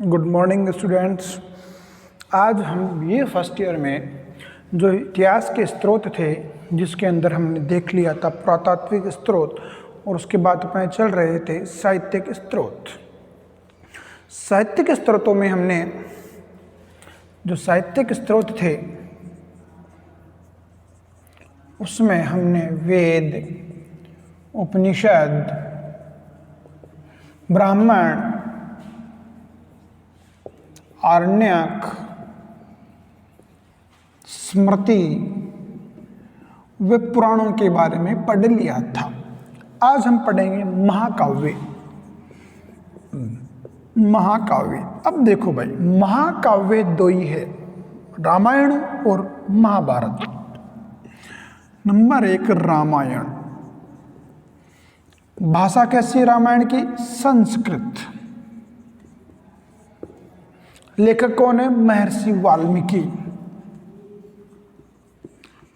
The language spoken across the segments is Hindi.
Good morning students. आज हम ये फर्स्ट ईयर में जो इतिहास के स्रोत थे जिसके अंदर हमने देख लिया था पुरातात्विक स्रोत और उसके बाद अपने चल रहे थे साहित्यिक स्रोत। साहित्यिक स्रोतों में हमने जो साहित्यिक स्रोत थे उसमें हमने वेद, उपनिषद, ब्राह्मण, आरण्यक, स्मृति व पुराणों के बारे में पढ़ लिया था। आज हम पढ़ेंगे महाकाव्य। महाकाव्य, अब देखो भाई, महाकाव्य दो ही है, रामायण और महाभारत। नंबर 1 रामायण। भाषा कैसी है रामायण की? संस्कृत। लेखक कौन है? महर्षि वाल्मीकि।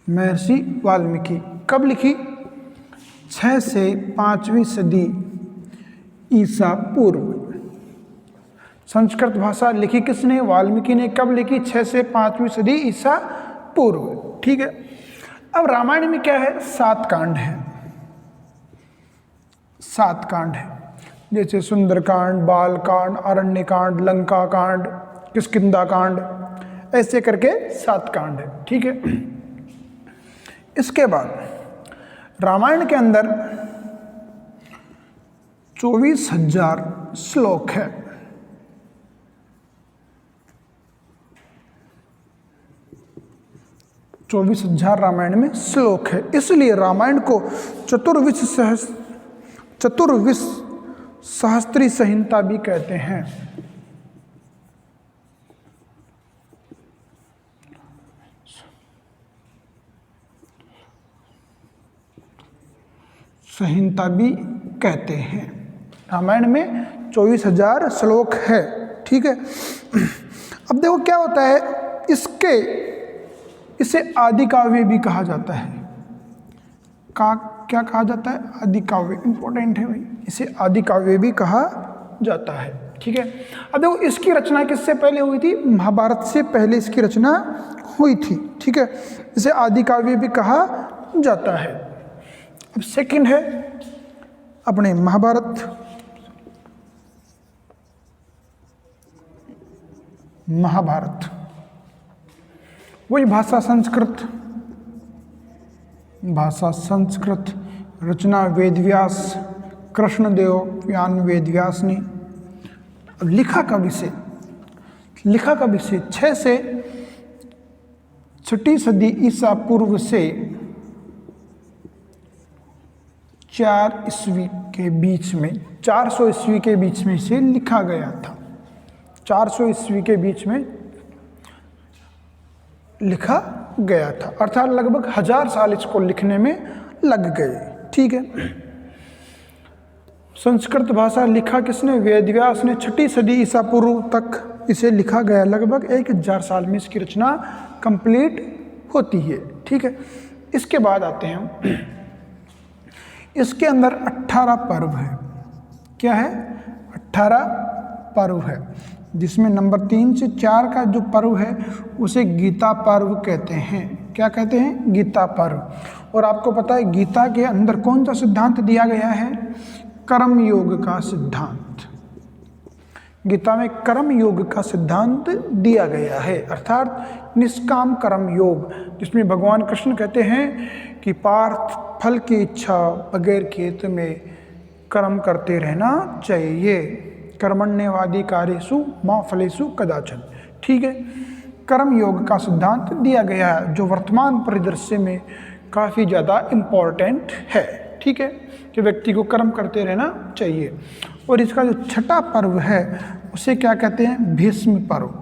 महर्षि वाल्मीकि कब लिखी? 6 से 5वीं सदी ईसा पूर्व। संस्कृत भाषा लिखी किसने? वाल्मीकि ने। कब लिखी? 6 से 5वीं सदी ईसा पूर्व। ठीक है। अब रामायण में क्या है? 7 कांड है। 7 कांड है, जैसे सुंदरकांड, बालकांड, अरण्यकांड, लंका कांड, किष्किंधा कांड, ऐसे करके 7 कांड है। ठीक है। इसके बाद रामायण के अंदर 24,000 श्लोक है। रामायण में श्लोक है, इसलिए रामायण को चतुर्विश सहस्त्री संहिता भी कहते हैं। संहिता भी कहते हैं। रामायण में 24,000 श्लोक है। ठीक है। अब देखो क्या होता है, इसे आदि काव्य भी कहा जाता है। क्या कहा जाता है? आदि काव्य। इंपॉर्टेंट है भाई, इसे आदि काव्य भी कहा जाता है। ठीक है। अब देखो इसकी रचना किससे पहले हुई थी? महाभारत से पहले इसकी रचना हुई थी। ठीक है। इसे आदि काव्य भी कहा जाता है। अब सेकंड है अपने महाभारत। महाभारत वही भाषा संस्कृत। भाषा संस्कृत, रचना वेदव्यास, कृष्णदेव यान वेदव्यास ने। अब लिखा का विषय 6 से 6वीं सदी ईसा पूर्व से 4 ईस्वी के बीच में, 400 ईस्वी के बीच में इसे लिखा गया था। 400 ईस्वी के बीच में लिखा गया था, अर्थात लगभग 1000 साल इसको लिखने में लग गए। ठीक है। संस्कृत भाषा लिखा किसने? वेदव्यास ने। 6वीं सदी ईसा पूर्व तक इसे लिखा गया। लगभग 1000 साल में इसकी रचना कंप्लीट होती है। ठीक है। इसके बाद आते हैं हम, इसके अंदर 18 पर्व है। क्या है? 18 पर्व है, जिसमें नंबर 3 से 4 का जो पर्व है उसे गीता पर्व कहते हैं। क्या कहते हैं? गीता पर्व। और आपको पता है गीता के अंदर कौन सा सिद्धांत दिया गया है? कर्म योग का सिद्धांत। गीता में कर्म योग का सिद्धांत दिया गया है, अर्थात निष्काम कर्म योग, जिसमें भगवान कृष्ण कहते हैं कि पार्थ, फल की इच्छा बगैर खेत में कर्म करते रहना चाहिए। कर्मण्यवादी कार्येषु मा फलेषु कदाचन। ठीक है। कर्म योग का सिद्धांत दिया गया है, जो वर्तमान परिदृश्य में काफ़ी ज़्यादा इम्पोर्टेंट है। ठीक है, कि व्यक्ति को कर्म करते रहना चाहिए। और इसका जो 6ठा पर्व है उसे क्या कहते हैं? भीष्म पर्व।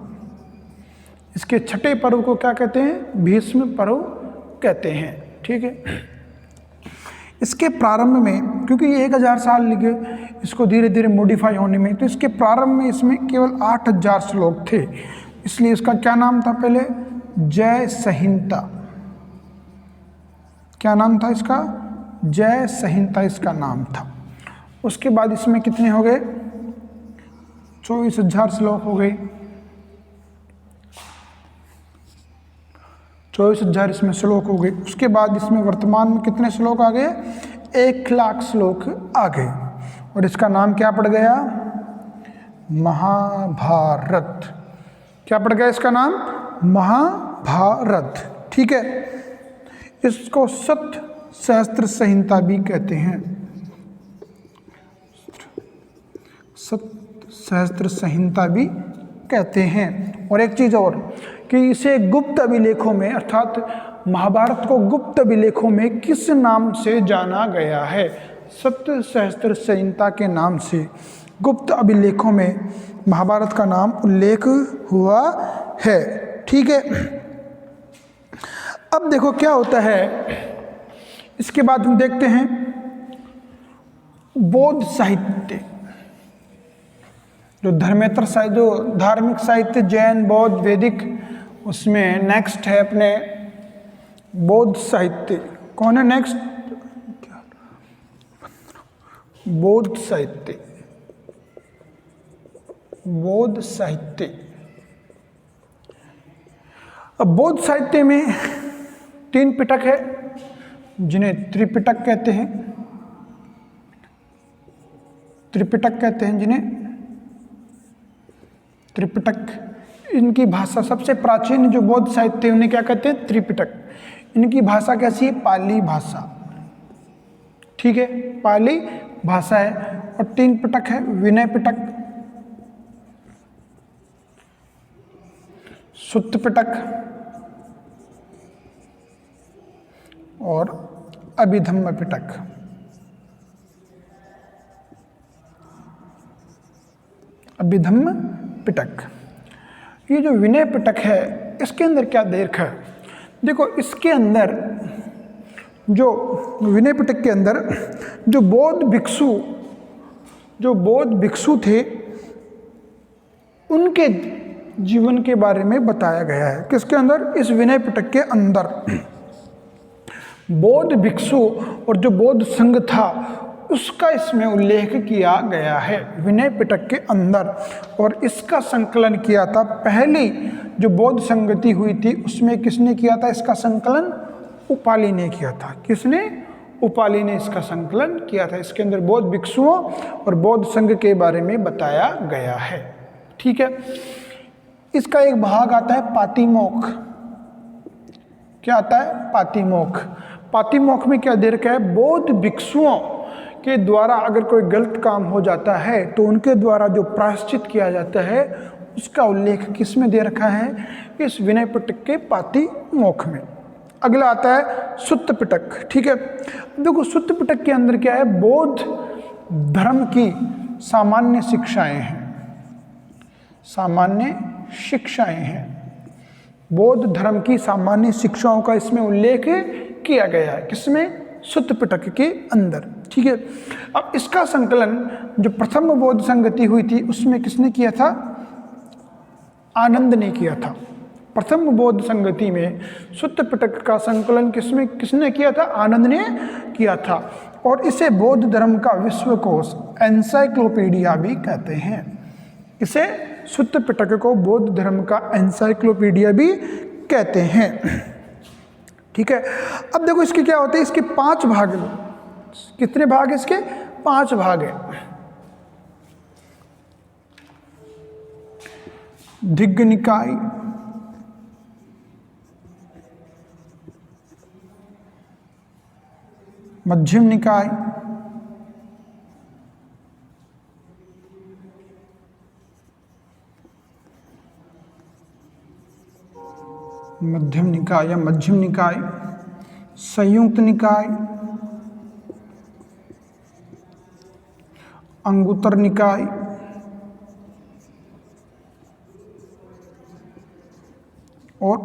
इसके 6ठे पर्व को क्या कहते हैं? भीष्म पर्व कहते हैं। ठीक है। इसके प्रारंभ में, क्योंकि ये 1000 साल लगे इसको धीरे धीरे मॉडिफाई होने में, तो इसके प्रारंभ में इसमें केवल 8000 श्लोक थे, इसलिए इसका क्या नाम था? पहले जय संहिता। क्या नाम था इसका? जय संहिता इसका नाम था। उसके बाद इसमें कितने हो गए? 24,000 श्लोक हो गए, 24,000 इसमें श्लोक हो गए। उसके बाद इसमें वर्तमान में कितने श्लोक आ गए? 1,00,000 श्लोक आ गए। और इसका नाम क्या पड़ गया? महाभारत। क्या पड़ गया इसका नाम? महाभारत। ठीक है, इसको सत सहस्त्र संहिता भी कहते हैं, सत सहस्त्र संहिता भी कहते हैं। और एक चीज और कि इसे गुप्त अभिलेखों में, अर्थात महाभारत को गुप्त अभिलेखों में किस नाम से जाना गया है? सत सहस्त्र संहिता के नाम से गुप्त अभिलेखों में महाभारत का नाम उल्लेख हुआ है। ठीक है, अब देखो क्या होता है। इसके बाद हम देखते हैं बौद्ध साहित्य, जो धर्मेतर साहित्य, जो धार्मिक साहित्य जैन बौद्ध वैदिक, उसमें नेक्स्ट है अपने बौद्ध साहित्य। कौन है नेक्स्ट? बौद्ध साहित्य। बौद्ध साहित्य। अब बौद्ध साहित्य में 3 पिटक है जिन्हें त्रिपिटक कहते हैं, त्रिपिटक कहते हैं जिन्हें त्रिपिटक। इनकी भाषा सबसे प्राचीन जो बौद्ध साहित्य है उन्हें क्या कहते हैं? त्रिपिटक। इनकी भाषा कैसी है? पाली भाषा। ठीक है, पाली भाषा है। और 3 पिटक है, विनय पिटक, सुत्त पिटक और अभिधम्म पिटक। अभिधम्म पिटक। ये जो विनय पिटक है इसके अंदर क्या देख है? देखो इसके अंदर जो विनय पिटक के अंदर जो बौद्ध भिक्षु थे उनके जीवन के बारे में बताया गया है। किसके अंदर? इस विनय पिटक के अंदर बौद्ध भिक्षु और जो बौद्ध संघ था उसका इसमें उल्लेख किया गया है विनय पिटक के अंदर। और इसका संकलन किया था, पहली जो बौद्ध संगति हुई थी उसमें किसने किया था इसका संकलन? उपाली ने किया था। किसने? उपाली ने इसका संकलन किया था। इसके अंदर बौद्ध भिक्षुओं और बौद्ध संघ के बारे में बताया गया है। ठीक है, इसका एक भाग आता है पातिमोक्ष। क्या आता है? पातिमोक्ष। पातिमोक्ष में क्या दे रखा है? बौद्ध भिक्षुओं के द्वारा अगर कोई गलत काम हो जाता है तो उनके द्वारा जो प्रायश्चित किया जाता है उसका उल्लेख किस में दे रखा है? इस विनय पिटक के पातिमोक्ष में। अगला आता है सुत्त पिटक। ठीक है, देखो सुत्त पिटक के अंदर क्या है? बौद्ध धर्म की सामान्य शिक्षाएं हैं, सामान्य शिक्षाएं हैं। बौद्ध धर्म की सामान्य शिक्षाओं का इसमें उल्लेख किया गया है। किसमें? सुत्त पिटक के अंदर। ठीक है, अब इसका संकलन जो प्रथम बौद्ध संगति हुई थी उसमें किसने किया था? आनंद ने किया था। प्रथम बौद्ध संगति में सुत्त पिटक का संकलन किसने किया था? आनंद ने किया था। और इसे बौद्ध धर्म का विश्वकोश, एनसाइक्लोपीडिया भी कहते हैं। इसे सुत्त पिटक को बौद्ध धर्म का एनसाइक्लोपीडिया भी कहते हैं। ठीक है, अब देखो इसके क्या होते हैं? इसके 5 भाग। कितने भाग है इसके? 5 भाग है। दिग्ग निकाय, मध्यम निकाय, मध्यम निकाय या मध्यम निकाय, संयुक्त निकाय, अंगुत्तर निकाय, और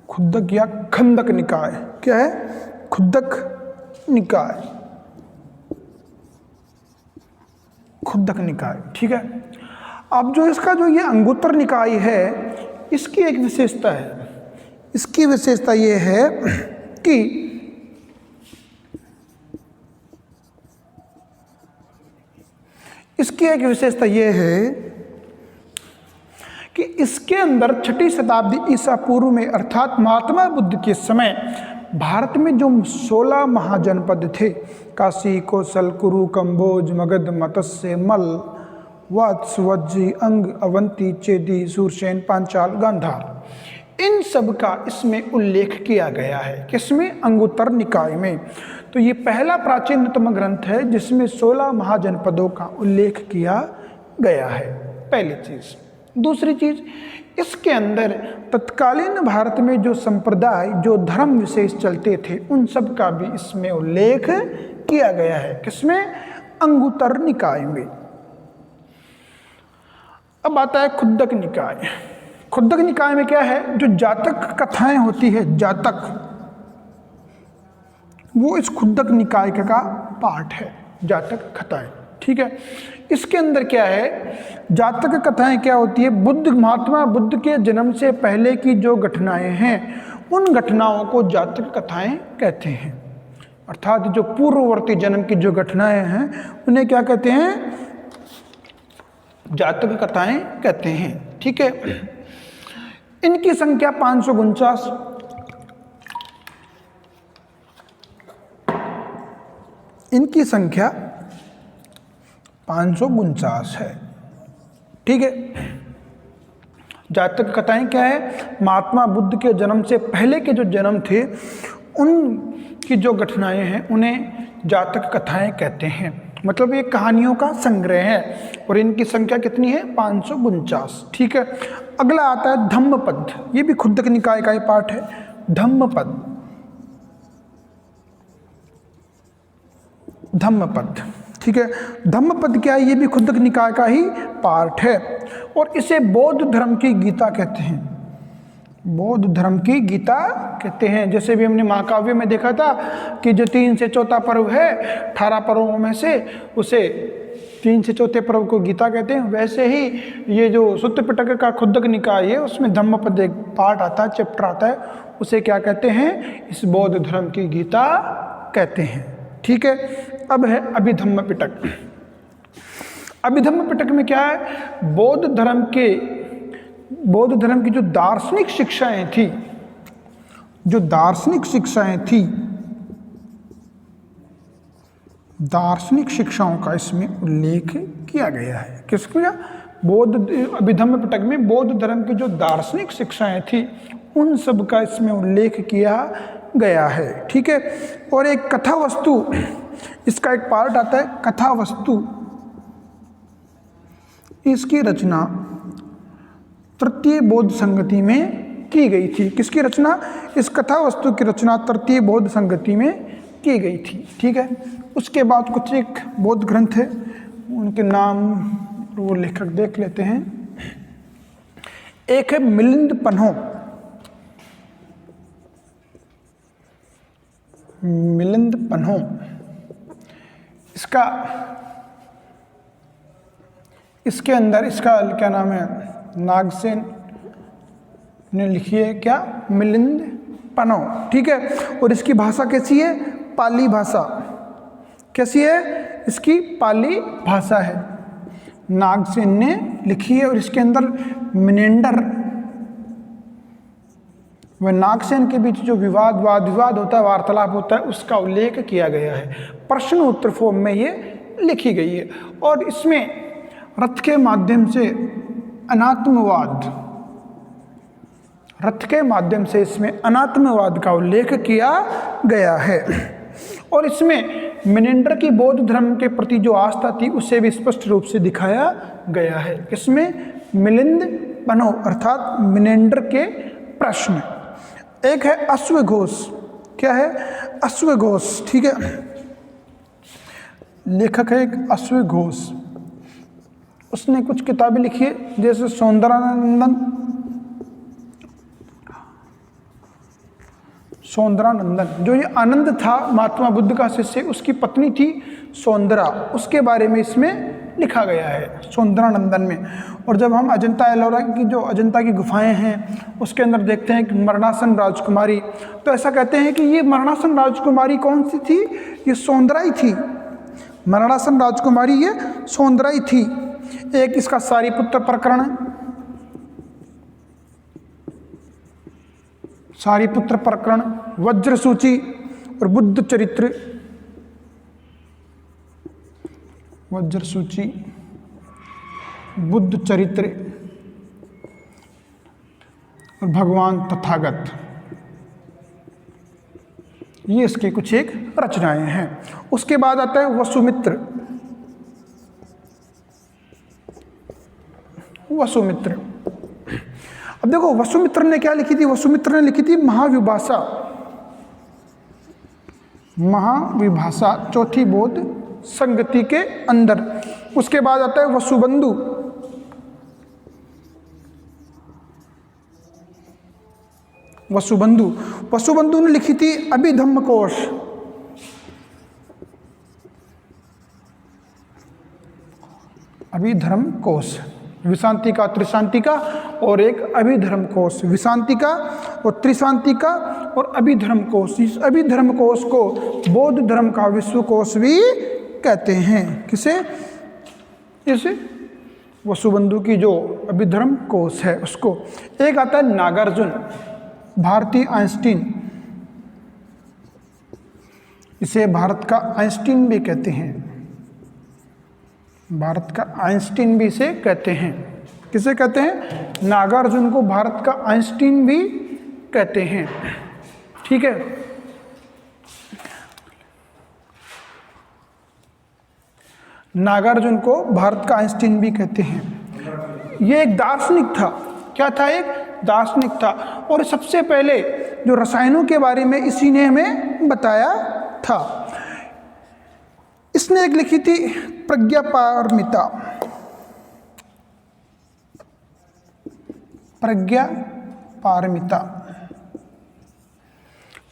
खुद्दक या खंदक निकाय। क्या है? खुद्दक निकाय, खुद्दक निकाय। ठीक है, अब जो इसका जो ये अंगुत्तर निकाय है इसकी एक विशेषता है। इसकी विशेषता ये है कि इसकी एक विशेषता यह है कि इसके अंदर 6ठी शताब्दी ईसा पूर्व में अर्थात महात्मा बुद्ध के समय भारत में जो 16 महाजनपद थे, काशी, कौशल, कुरु, कंबोज, मगध, मत्स्य, मल, वत्स, वज्जी, अंग, अवंती, चेदी, सूरसेन, पांचाल, गांधार, इन सब का इसमें उल्लेख किया गया है। किसमें? अंगुत्तर निकाय में। तो ये पहला प्राचीनतम ग्रंथ है जिसमें 16 महाजनपदों का उल्लेख किया गया है, पहली चीज। दूसरी चीज, इसके अंदर तत्कालीन भारत में जो संप्रदाय, जो धर्म विशेष चलते थे, उन सब का भी इसमें उल्लेख किया गया है। किसमें? अंगुत्तर निकाय में। अब आता है खुद्दक निकाय। खुद्दक निकाय में क्या है? जो जातक कथाएं होती है, जातक, वो इस खुद्दक निकाय का पार्ट है, जातक कथाएं। ठीक है। इसके अंदर क्या है? जातक कथाएं क्या होती है? बुद्ध, महात्मा बुद्ध के जन्म से पहले की जो घटनाएं हैं, उन घटनाओं को जातक कथाएं कहते हैं। अर्थात जो पूर्ववर्ती जन्म की जो घटनाएं हैं, उन्हें क्या कहते हैं? जातक कथाएं कहते हैं। ठीक है। इनकी संख्या 549, इनकी संख्या 549 है। ठीक है। जातक कथाएं क्या है? महात्मा बुद्ध के जन्म से पहले के जो जन्म थे, उनकी जो घटनाएं हैं, उन्हें जातक कथाएं कहते हैं। मतलब ये कहानियों का संग्रह है और इनकी संख्या कितनी है? 549। ठीक है। अगला आता है धम्मपद। ये भी खुद्दक निकाय का ही पार्ट है, धम्मपद। धम्मपद, ठीक है। धम्मपद क्या है? ये भी खुद्दक निकाय का ही पार्ट है और इसे बौद्ध धर्म की गीता कहते हैं। बौद्ध धर्म की गीता कहते हैं। जैसे भी हमने महाकाव्य में देखा था कि जो 3 से 4था पर्व है, 18 पर्वों में से, उसे 3 से 4थे पर्व को गीता कहते हैं। वैसे ही ये जो सुत्त पिटक का खुद्दक निकाय है, उसमें धम्मपद एक पार्ट आता है, चैप्टर आता है, उसे क्या कहते हैं? इस बौद्ध धर्म की गीता कहते हैं। ठीक है। अब है अभिधम्म पिटक। अभिधम्म पिटक में क्या है? बौद्ध धर्म की जो दार्शनिक शिक्षाएं थी, जो दार्शनिक शिक्षाएं थी, दार्शनिक शिक्षाओं का इसमें उल्लेख किया गया है। किसका? बौद्ध अभिधम्म पिटक में बौद्ध धर्म की जो दार्शनिक शिक्षाएं थी, उन सब का इसमें उल्लेख किया गया है। ठीक है। और एक कथा वस्तु, इसका एक पार्ट आता है कथा वस्तु। इसकी रचना तृतीय बौद्ध संगति में की गई थी। किसकी रचना? इस कथा वस्तु की रचना तृतीय बौद्ध संगति में की गई थी। ठीक है। उसके बाद कुछ एक बौद्ध ग्रंथ है, उनके नाम वो लेखक देख लेते हैं। एक है मिलिंद पन्हो। मिलिंद पन्हो, इसके अंदर इसका क्या नाम है? नागसेन ने लिखी है क्या? मिलिंद पन्हो। ठीक है। और इसकी भाषा कैसी है? पाली भाषा। कैसी है? इसकी पाली भाषा है, नागसेन ने लिखी है। और इसके अंदर मिनेंडर व नागसेन के बीच जो वाद विवाद होता है, वार्तालाप होता है, उसका उल्लेख किया गया है। प्रश्न उत्तर फॉर्म में ये लिखी गई है। और इसमें रथ के माध्यम से अनात्मवाद, रथ के माध्यम से इसमें अनात्मवाद का उल्लेख किया गया है। और इसमें मिनेंडर की बौद्ध धर्म के प्रति जो आस्था थी, उसे भी स्पष्ट रूप से दिखाया गया है। इसमें मिलिंद पन्हो अर्थात मिनेंडर के प्रश्न। एक है अश्वघोष। क्या है? अश्वघोष। ठीक है। लेखक है एक अश्वघोष। उसने कुछ किताबें लिखी है, जैसे सौंदरानंदन, जो ये आनंद था महात्मा बुद्ध का शिष्य, उसकी पत्नी थी सौंदरा, उसके बारे में इसमें लिखा गया है सौंदरानंदन में। और जब हम अजंता एलोरा की जो अजंता की गुफाएं हैं, उसके अंदर देखते हैं कि मरणासन राजकुमारी, तो ऐसा कहते हैं कि ये मरणासन राजकुमारी कौन सी थी? ये सौंदरा ही थी। मरणासन राजकुमारी ये सौंदर्य थी। एक इसका सारीपुत्र प्रकरण, सारीपुत्र प्रकरण, वज्र सूची और बुद्ध चरित्र, वज्र सूची, बुद्ध चरित्र और भगवान तथागत, ये इसके कुछ एक रचनाएं हैं। उसके बाद आता है वसुमित्र। वसुमित्र, अब देखो वसुमित्र ने क्या लिखी थी? वसुमित्र ने लिखी थी महाविभाषा, महाविभाषा चौथी बौद्ध संगति के अंदर। उसके बाद आता है वसुबंधु, वसुबंधु, वसुबंधु ने लिखी थी अभिधम्म कोश, अभिधर्म कोश, विशांतिका त्रिशांतिका और एक अभिधर्म कोश, विशांतिका और त्रिशांतिका और अभिधर्म कोश। इस अभिधर्म कोश को बौद्ध धर्म का विश्व कोश भी कहते हैं। किसे? इसे वसुबंधु की जो अभिधर्म कोश है उसको। एक आता है नागार्जुन, भारतीय आइंस्टीन, इसे भारत का आइंस्टीन भी कहते हैं, भारत का आइंस्टीन भी इसे कहते हैं। किसे कहते हैं? नागार्जुन को भारत का आइंस्टीन भी कहते हैं। ठीक है, नागार्जुन को भारत का आइंस्टीन भी कहते हैं। ये एक दार्शनिक था। क्या था? एक दार्शनिक था। और सबसे पहले जो रसायनों के बारे में इसी ने हमें बताया था। इसने एक लिखी थी प्रज्ञापारमिता, प्रज्ञापारमिता।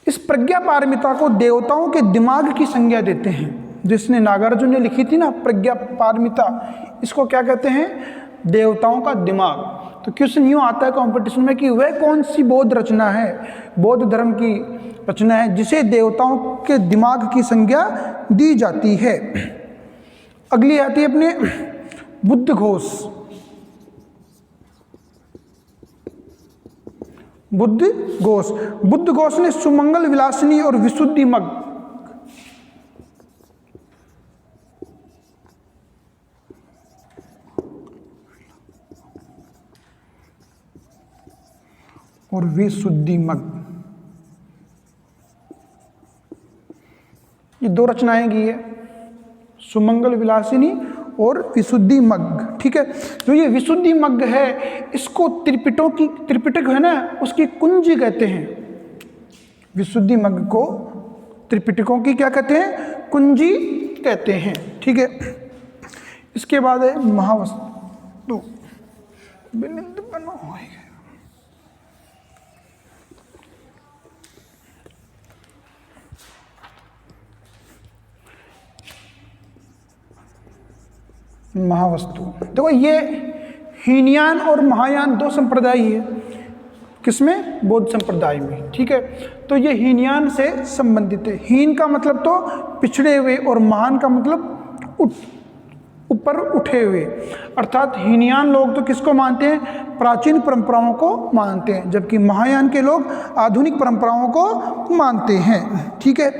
इस प्रज्ञापारमिता को देवताओं के दिमाग की संज्ञा देते हैं। जिसने नागार्जुन ने लिखी थी ना प्रज्ञापारमिता, इसको क्या कहते हैं? देवताओं का दिमाग। तो क्वेश्चन यूँ आता है कंपटीशन में कि वह कौन सी बौद्ध रचना है, बौद्ध धर्म की रचना है जिसे देवताओं के दिमाग की संज्ञा दी जाती है। अगली आती है अपने बुद्ध घोष। बुद्ध घोष, बुद्ध घोष ने सुमंगल विलासिनी और विशुद्धि मग, और विशुद्धि मग, ये दो रचनाएं की है, सुमंगल विलासिनी और विशुद्धि मग। ठीक है, जो ये विशुद्धि मग है इसको त्रिपिटक है ना उसकी कुंजी कहते हैं। विशुद्धि मग को त्रिपिटकों की क्या कहते हैं? कुंजी कहते हैं। ठीक है, इसके बाद है महावस्तु। महावस्तु, देखो ये हीनयान और महायान दो संप्रदाय है। किसमें? बौद्ध संप्रदाय में। ठीक है, तो ये हीनयान से संबंधित है। हीन का मतलब तो पिछड़े हुए और महान का मतलब ऊपर उठे हुए। अर्थात हीनयान लोग तो किसको मानते हैं? प्राचीन परंपराओं को मानते हैं, जबकि महायान के लोग आधुनिक परंपराओं को मानते हैं। ठीक है,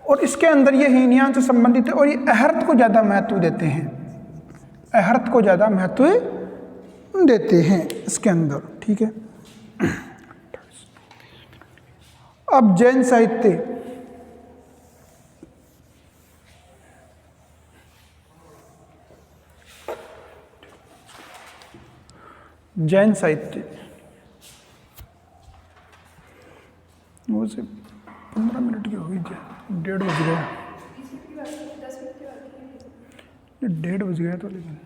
और इसके अंदर ये हीनयान से संबंधित है और ये अहर्त को ज़्यादा महत्व देते हैं, अहर्त को ज़्यादा महत्व देते हैं इसके अंदर। ठीक है, अब जैन साहित्य। जैन साहित्य वो से 15 मिनट की हो गई, 1:30 बज गया, 1:30 बज गया तो। लेकिन